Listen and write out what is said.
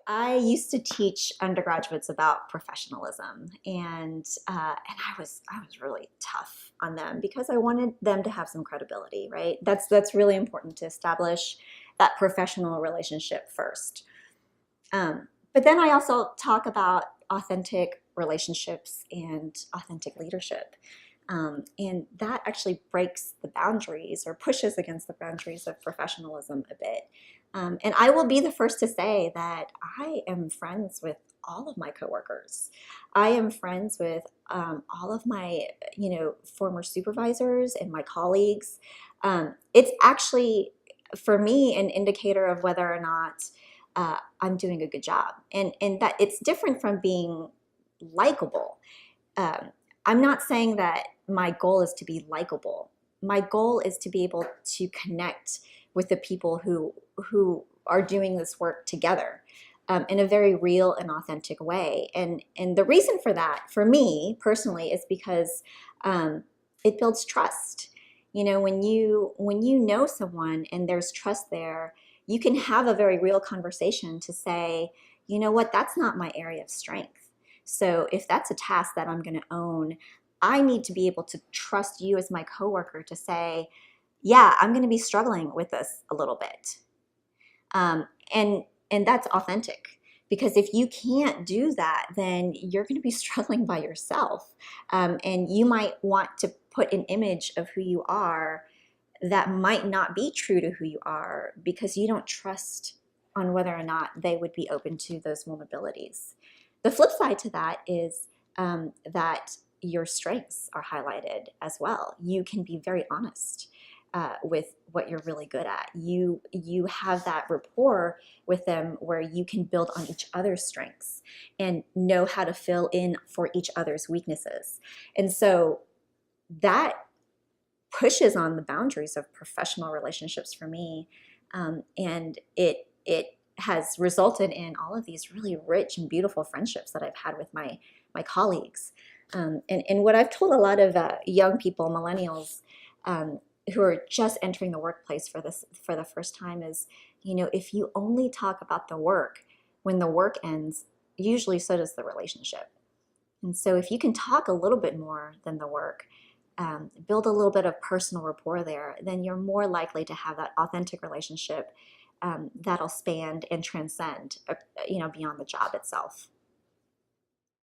I used to teach undergraduates about professionalism, and I was really tough on them because I wanted them to have some credibility, right? That's really important to establish that professional relationship first. But then I also talk about authentic relationships and authentic leadership. And that actually breaks the boundaries or pushes against the boundaries of professionalism a bit. And I will be the first to say that I am friends with all of my coworkers. I am friends with all of my, former supervisors and my colleagues. It's actually, for me, an indicator of whether or not I'm doing a good job, and that it's different from being likable. Um, I'm not saying that my goal is to be likable. My goal is to be able to connect with the people who are doing this work together in a very real and authentic way. And the reason for that, for me personally, is because it builds trust. When you know someone and there's trust there, you can have a very real conversation to say, you know what, that's not my area of strength. So if that's a task that I'm going to own, I need to be able to trust you as my coworker to say, yeah, I'm going to be struggling with this a little bit. Um, and and that's authentic, because if you can't do that, then you're going to be struggling by yourself. And you might want to put an image of who you are that might not be true to who you are because you don't trust on whether or not they would be open to those vulnerabilities. The flip side to that is that your strengths are highlighted as well. You can be very honest with what you're really good at. You have that rapport with them where you can build on each other's strengths and know how to fill in for each other's weaknesses. And so that pushes on the boundaries of professional relationships for me, and it has resulted in all of these really rich and beautiful friendships that I've had with my colleagues. And what I've told a lot of young people, millennials, who are just entering the workplace for the first time is, if you only talk about the work when the work ends, usually so does the relationship. And so if you can talk a little bit more than the work, build a little bit of personal rapport there, then you're more likely to have that authentic relationship that'll span and transcend, beyond the job itself.